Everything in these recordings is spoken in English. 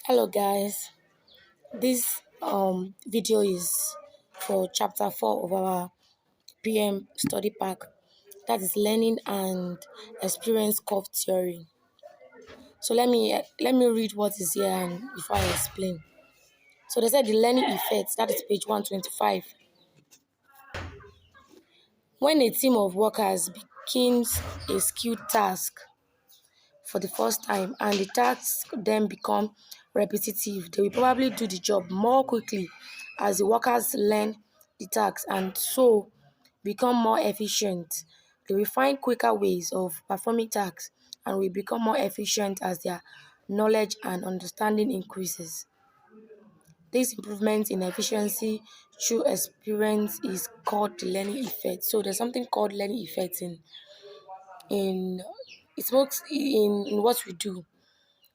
Hello guys, this video is for chapter 4 of our PM study pack, that is learning and experience curve theory. So let me read what is here and before I explain. So they said the learning effects, that is page 125. When a team of workers begins a skilled task for the first time and the tasks then become repetitive, they will probably do the job more quickly as the workers learn the tasks and so become more efficient. They will find quicker ways of performing tasks and will become more efficient as their knowledge and understanding increases. This improvement in efficiency through experience is called the learning effect. So there's something called learning effect in it works in what we do.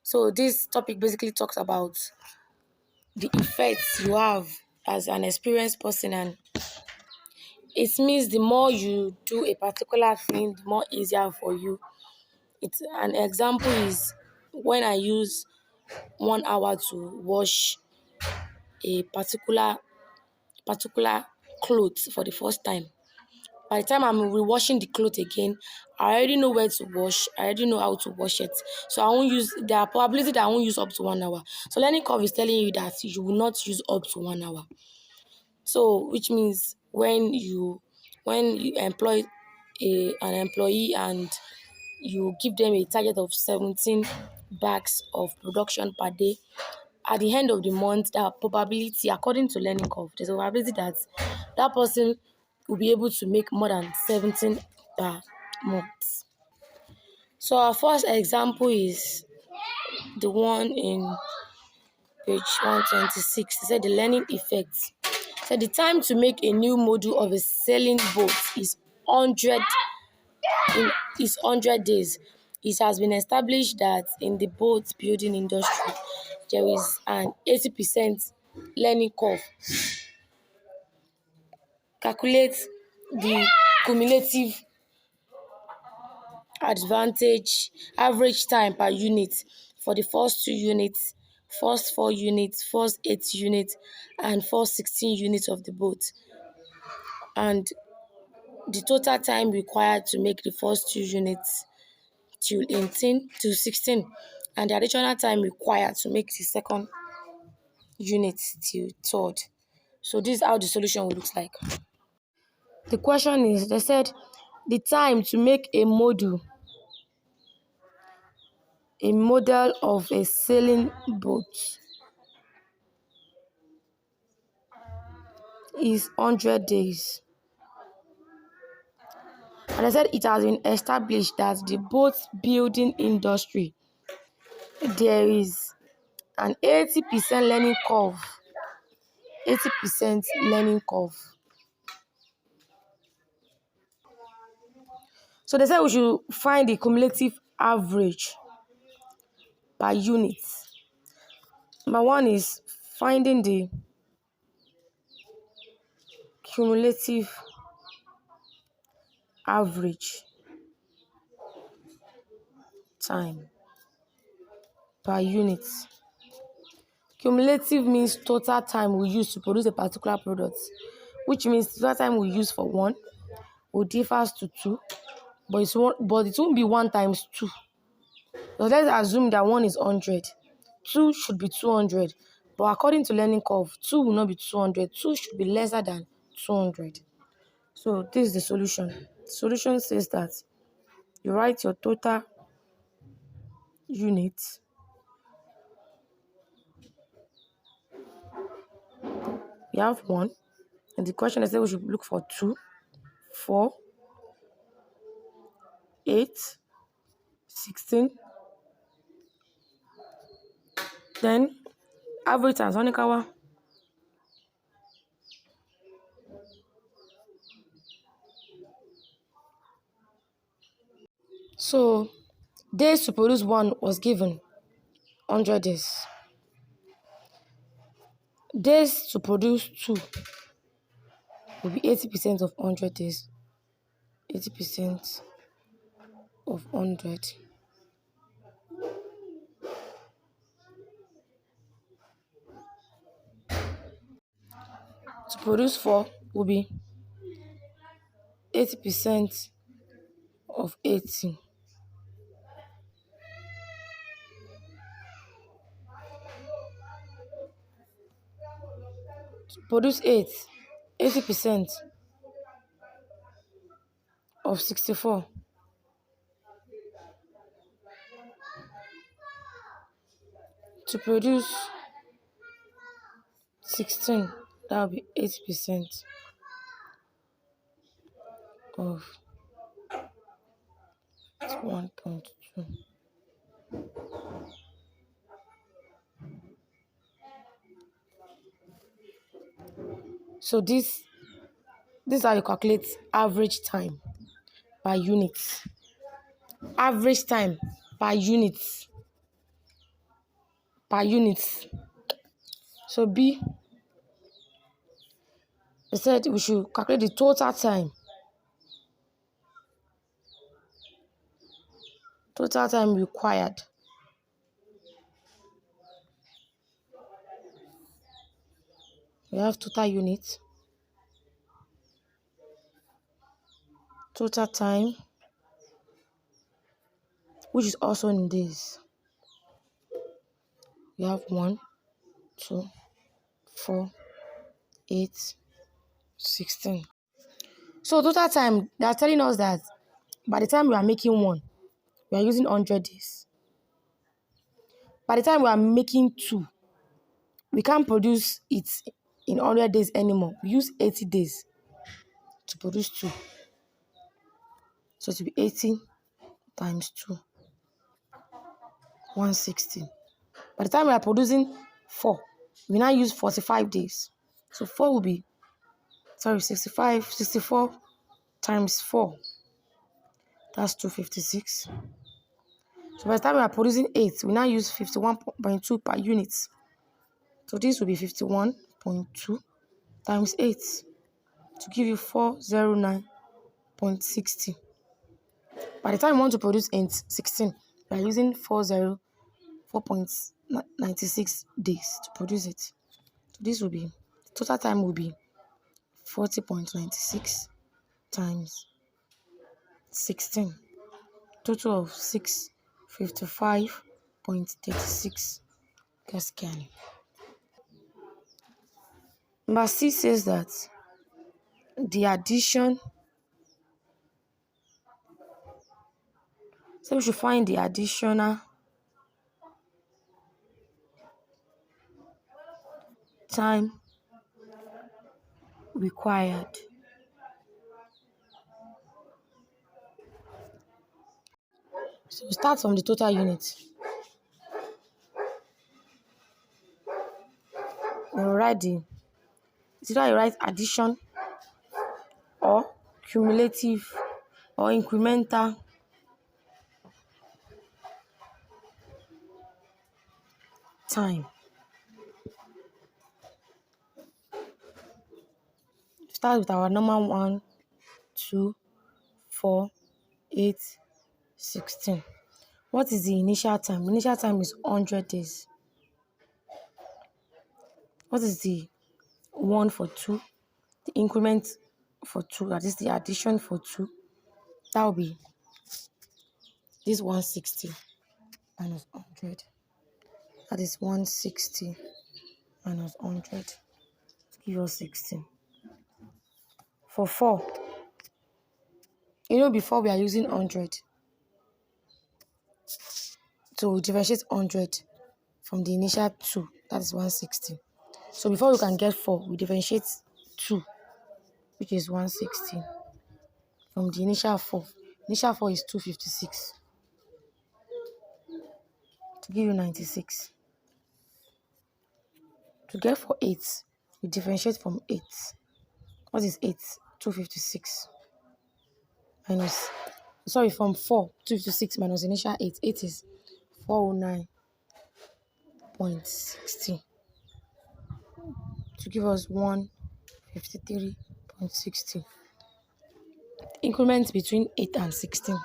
So this topic basically talks about the effects you have as an experienced person, and it means the more you do a particular thing, the more easier for you. It's an example is when I use 1 hour to wash a particular clothes for the first time. By the time I'm rewashing the clothes again, I already know where to wash. I already know how to wash it. So I won't use, there are probability that I won't use up to 1 hour. So learning curve is telling you that you will not use up to 1 hour. So which means when you employ an employee and you give them a target of 17 bags of production per day, at the end of the month, that probability, according to learning curve, there's a probability that that person will be able to make more than 17 per month. So our first example is the one in page 126. It said the learning effects. So the time to make a new module of a sailing boat is 100 days. It has been established that in the boat building industry, there is an 80% learning curve. Calculate the cumulative advantage average time per unit for the first 2 units, first 4 units, first 8 units, and first 16 units of the boat, and the total time required to make the first 2 units till 18 to 16, and the additional time required to make the second unit till third. So this is how the solution looks like. The question is, they said the time to make a model of a sailing boat is 100 days. And I said it has been established that the boat building industry, there is an 80% learning curve. 80% learning curve. So they said we should find the cumulative average per unit. Number one is finding the cumulative average time per unit. Cumulative means total time we use to produce a particular product, which means total time we use for one will differ to two, but it won't be 1 times 2. So let's assume that 1 is 100, 2 should be 200, but according to learning curve, 2 will not be 200, 2 should be lesser than 200. So this is the solution. The solution says that you write your total units we have 1, and the question is that we should look for 2, 4, 8, 16, then average times Honikawa. So days to produce 1 was given 100 days. Days to produce 2 will be 80% of 100 days. 80% of 100. to produce 4 will be 80% of 80. To produce 8, 80% of 64. To produce 16, that will be 80% of 1.2. So this is how you calculate average time per unit. Average time per unit. So B, they said we should calculate the total time. Total time required. We have total unit. Total time, which is also in days. We have 1, 2, 4, 8, 16. So total time, they are telling us that by the time we are making 1, we are using 100 days. By the time we are making 2, we can't produce it in 100 days anymore. We use 80 days to produce 2. So it will be 80 times 2, 160. By the time we are producing 4, we now use 45 days. So 64 times 4, that's 256. So by the time we are producing 8, we now use 51.2 per unit. So this will be 51.2 times 8 to give you 409.60. By the time we want to produce 16, we are using 4.96 days to produce it. So this will be, total time will be 40.96 times 16. Total of 655.36 Gascani. Number C says that the addition, so we should find the additional time required. So we start from the total unit. Then we write it's either you write addition or cumulative or incremental time. Start with our normal 1, 2, 4, 8, 16. What is the initial time? The initial time is 100 days. What is the 1 for 2? The increment for 2, that is the addition for 2. That will be this 160 minus 100. That is 160 minus 100 to give us 16. For 4, before we are using 100. So we differentiate 100 from the initial 2, that is 160. So before we can get 4, we differentiate 2, which is 160, from the initial 4. Initial 4 is 256 to give you 96. To get for 8, we differentiate from 8. What is 8? 256 minus, from 4, 256 minus initial 8. 8 is 409.60 to give us 153.60. Increment between 8 and 16. 8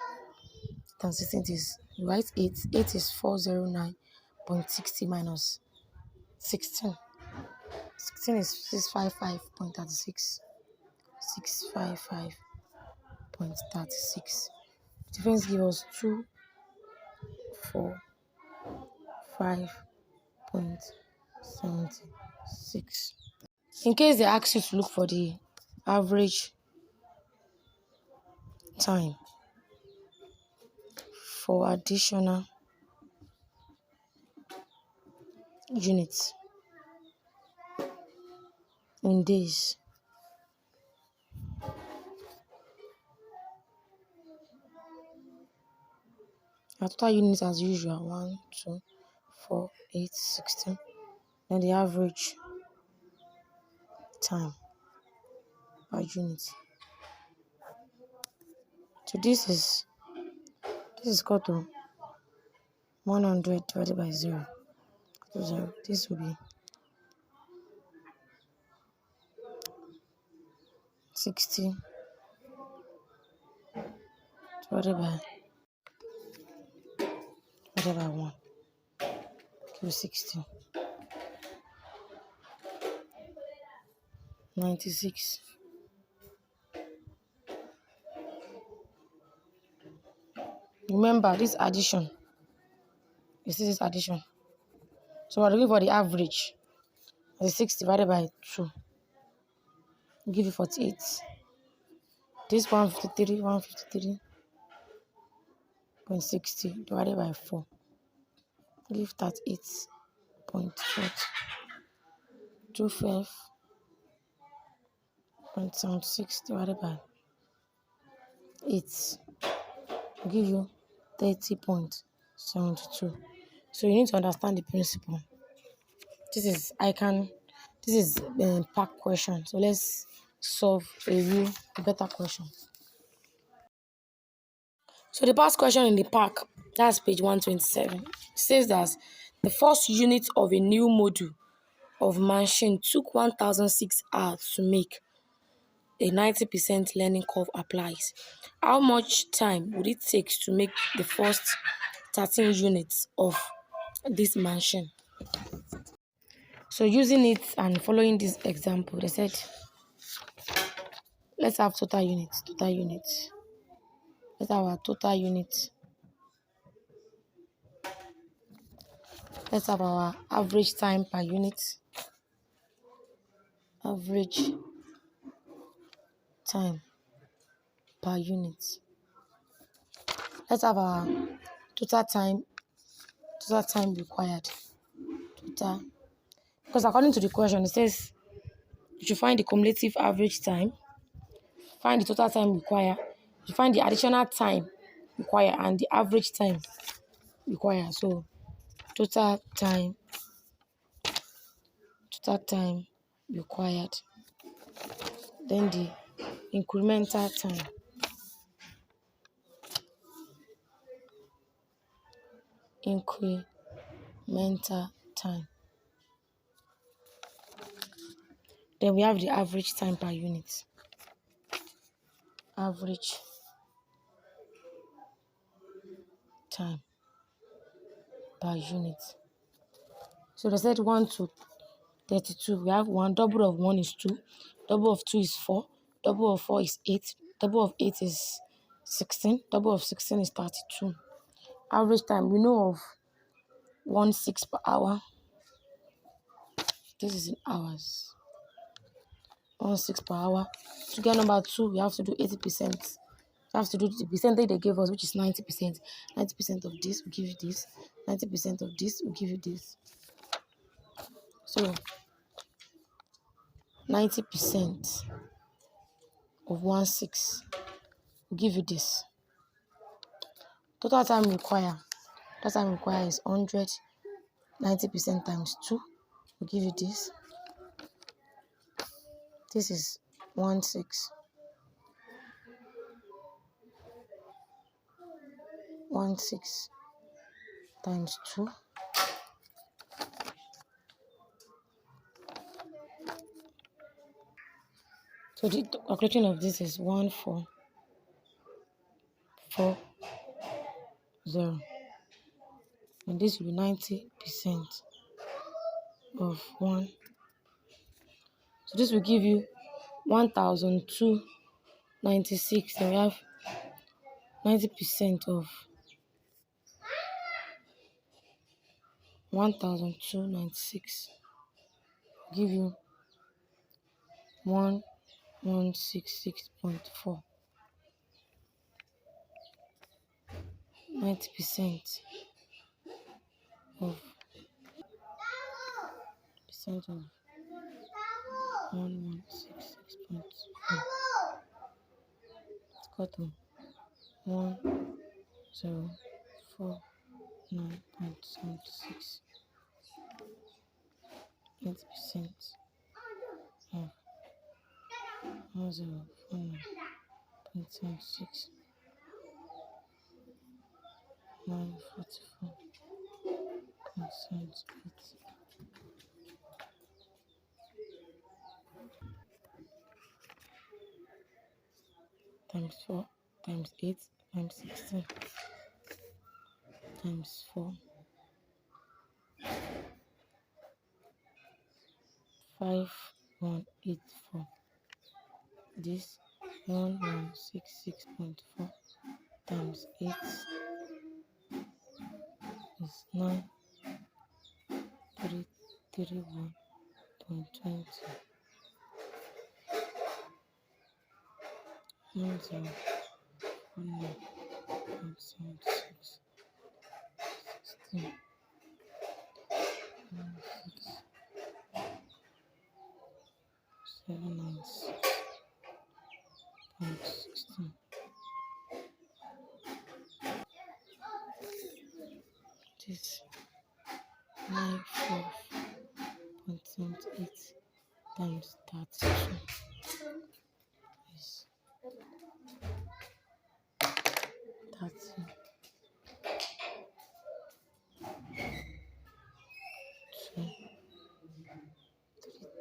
and 16 is, right? 8 is 409.60 minus 16. 16 is 655.36. 655.36. Difference give us 245.76. In case they ask you to look for the average time for additional units in days, our total units as usual 1, 2, 4, 8, 16. Then the average time per unit. So this is equal to 100 divided by 0. So this will be 60 divided by 1. Give 60. 96. Remember this addition. You see this addition. So we're looking for the average. The 6 divided by 2 will give you 48. This 153.60 divided by 4 give 38.40. 25.76 divided by 8 will give you 30.72. So you need to understand the principle. This is pack question. So let's solve a better question. So the past question in the pack, that's page 127, says that the first unit of a new module of machine took 1,006 hours to make. A 90% learning curve applies. How much time would it take to make the first 13 units of this machine? So using it and following this example, they said, let's have total units. Let's have our total units. Let's have our average time per unit. Average time per unit. Let's have our total time required. Because according to the question, it says you should find the cumulative average time, find the total time required, you find the additional time required, and the average time required. So total time required, then the incremental time, then we have the average time per unit. Average time per unit. So they said 1 to 32. We have 1. Double of 1 is 2. Double of 2 is 4. Double of 4 is 8. Double of 8 is 16. Double of 16 is 32. Average time, we know of 1/6 per hour. This is in hours. 1/6 per hour. To get number 2, we have to do 80%. We have to do the percentage they gave us, which is 90%. 90% of this will give you this. 90% of this will give you this. So 90% of 1/6 will give you this. Total time required is 100. 90% times 2 will give you this. This is 1/6. 1/6 times 2. So the calculation of this is 1440. And this will be 90% of 1/6. So this will give you 1,296. Then we have 90% of 1,296 give you 1,166.4. 90% of 1166.4. It's got to 1049.76. 90% of 1049.76. 944.78 times 4 times 8 times 16 times 4, 5184. This 1166.4 times 8 is 9331.20. 1049.76. 16 796.16. This 94.78 times 32 is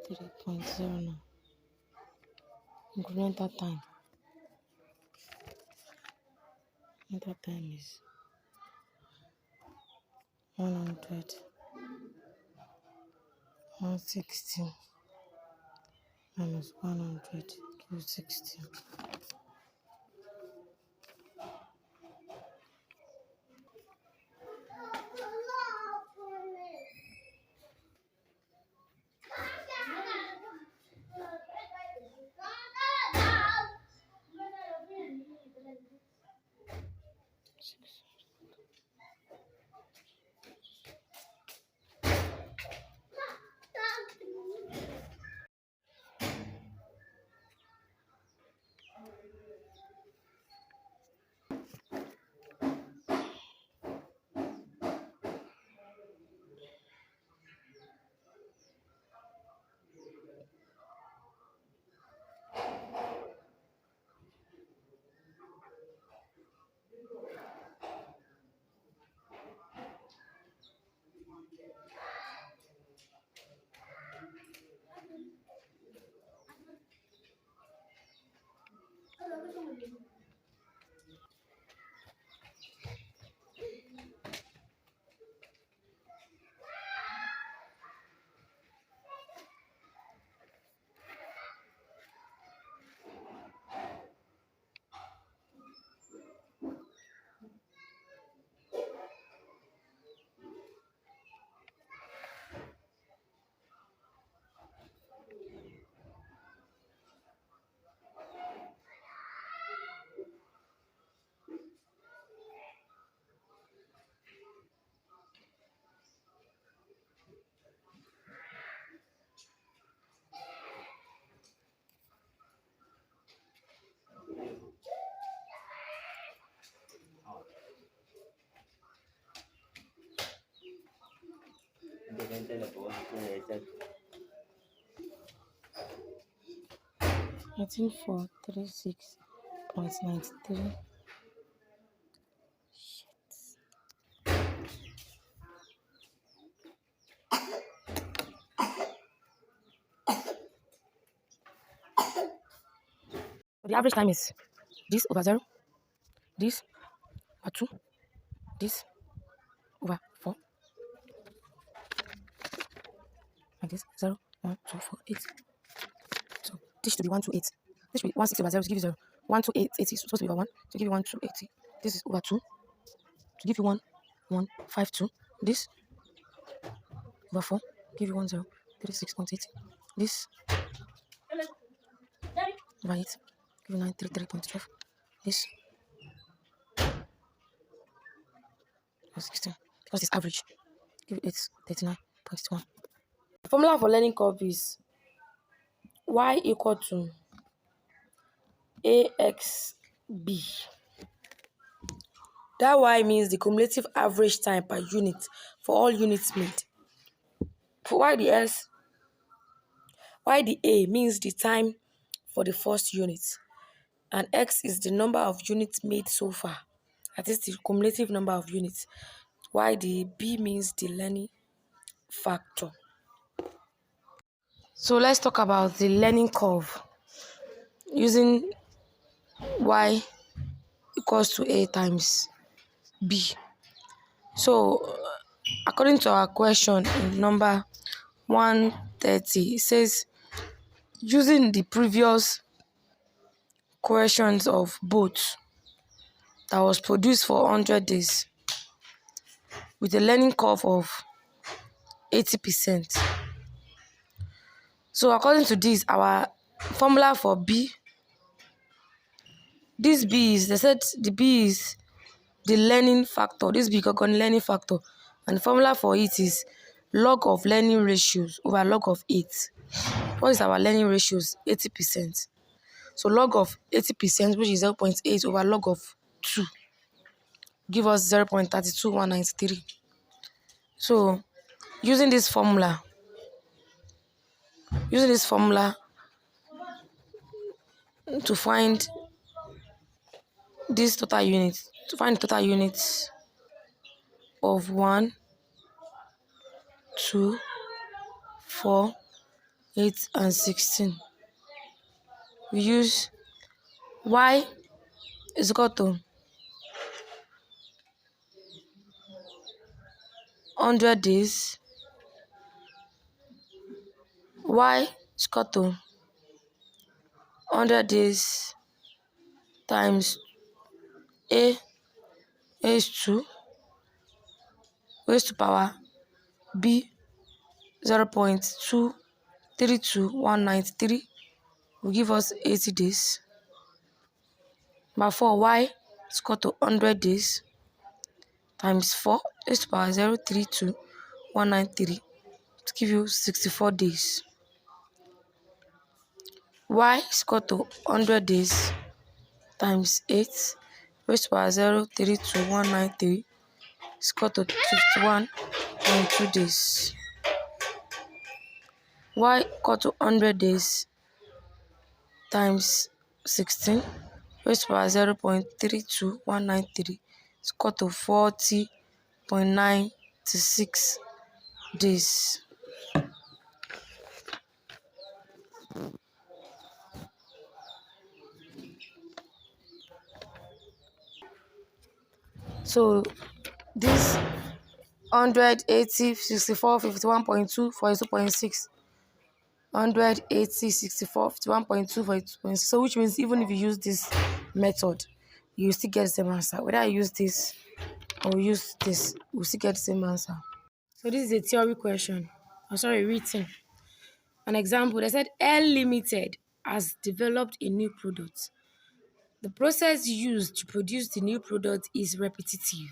33.09. Incremental time. Incremental time is 100, 160 minus 100 equals 60. Eighteen four 36.93. The average time is this over 0, this over 2, this over 4, like this 0, 1, 2, 4, 8. This should be 128. This should be 160 over 0 to give you 0. 128, 80 is supposed to be over 1 to give you 1, 280. This is over 2 to give you 1, 1, 5, 2. This over 4 give you 1, 0, 36.8. This over 8 give you 9, 3.12. This over 16. Because it's average. Give you 8, 39.1. The formula for learning curve is y equal to axb. That y means the cumulative average time per unit for all units made. For y the a means the time for the first unit, and x is the number of units made so far. That is the cumulative number of units. Y the b means the learning factor. So let's talk about the learning curve using y equals to a times b. So according to our question in number 130, it says using the previous questions of both that was produced for 100 days with a learning curve of 80%. So according to this, our formula for b, this b is, they said the b is the learning factor. This b called learning factor, and the formula for it is log of learning ratios over log of 8. What is our learning ratios? 80%. So log of 80%, which is 0.8 over log of 2, give us 0.32193. So using this formula to find this total unit, to find the total units of 1, 2, 4, 8, and 16, we use y is equal to 100 days, y is equal to 100 days times a is 2 raised to power b 0.232193 will give us 80 days. By 4, y is equal to 100 days times 4 raised to power 0.32193 to give you 64 days. Y is equal to 100 days times 8 raised to power 0.32193 is equal to 51.2 days. Y equal to 100 days times 16 raised to power 0.32193 is equal to 40.96 days. So this 100, 80, 64, 51.2, 42.6. 100, 80, 64, 51.2, 42.6. So which means even if you use this method, you still get the same answer. Whether I use this or use this, you still get the same answer. So this is a theory question. Written. An example, they said L Limited has developed a new product. The process used to produce the new product is repetitive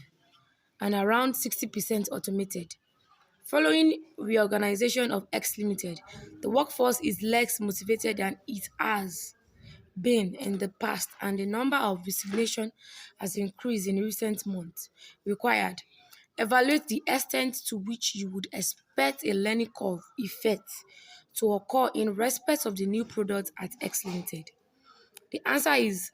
and around 60% automated. Following reorganization of X Limited, the workforce is less motivated than it has been in the past, and the number of resignation has increased in recent months. Required. Evaluate the extent to which you would expect a learning curve effect to occur in respect of the new product at X Limited. The answer is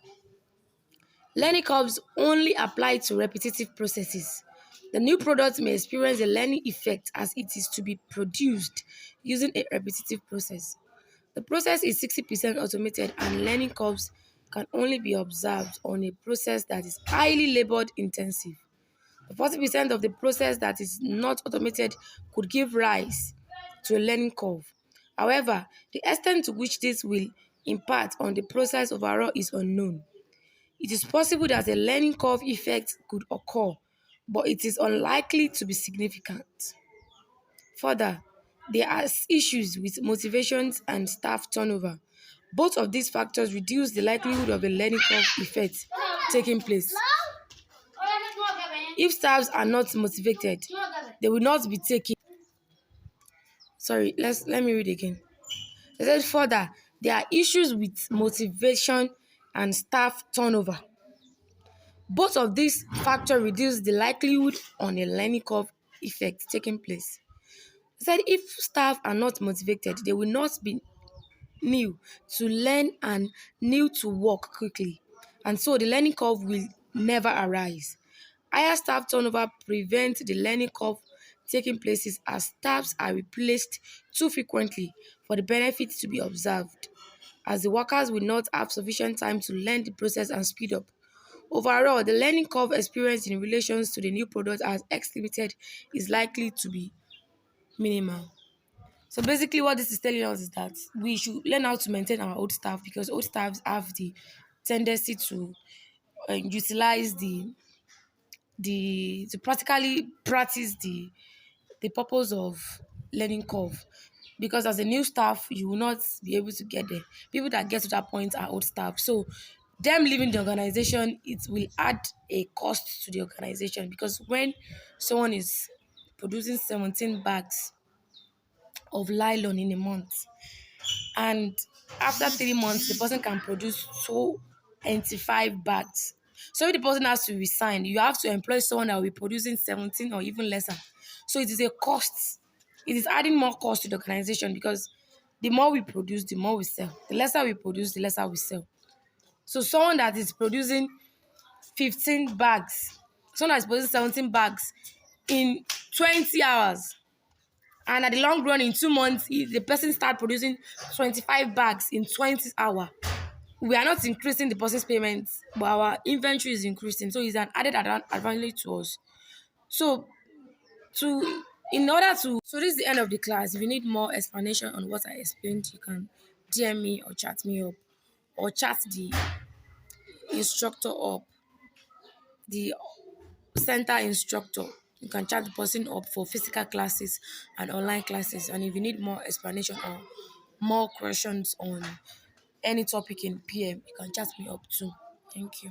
learning curves only apply to repetitive processes. The new product may experience a learning effect as it is to be produced using a repetitive process. The process is 60% automated, and learning curves can only be observed on a process that is highly labor intensive. The 40% of the process that is not automated could give rise to a learning curve. However, the extent to which this will impact on the process overall is unknown. It is possible that a learning curve effect could occur, but it is unlikely to be significant. Further, there are issues with motivations and staff turnover. Both of these factors reduce the likelihood of a learning curve effect taking place. If staffs are not motivated, they will not be taking. Sorry, let me read again. It said further, there are issues with motivation and staff turnover. Both of these factors reduce the likelihood on a learning curve effect taking place. It said if staff are not motivated, they will not be new to learn and new to work quickly. And so the learning curve will never arise. Higher staff turnover prevents the learning curve taking places as staffs are replaced too frequently for the benefits to be observed, as the workers will not have sufficient time to learn the process and speed up. Overall, the learning curve experienced in relation to the new product as X Limited is likely to be minimal. So basically, what this is telling us is that we should learn how to maintain our old staff because old staffs have the tendency to utilize the to practically practice the purpose of learning curve. Because as a new staff, you will not be able to get there. People that get to that point are old staff. So them leaving the organization, it will add a cost to the organization because when someone is producing 17 bags of nylon in a month, and after 3 months the person can produce 25 bags. So if the person has to resign, you have to employ someone that will be producing 17 or even lesser. So it is a cost. It is adding more cost to the organization because the more we produce, the more we sell. The lesser we produce, the lesser we sell. So someone that is producing 15 bags, someone that is producing 17 bags in 20 hours, and at the long run, in 2 months, if the person start producing 25 bags in 20 hours, we are not increasing the person's payments, but our inventory is increasing. So it's an added advantage to us. So to in order to so this is the end of the class. If you need more explanation on what I explained, you can DM me or chat me up or chat the instructor up, the center instructor. You can chat the person up for physical classes and online classes. And if you need more explanation or more questions on any topic in PM, you can chat me up too. Thank you.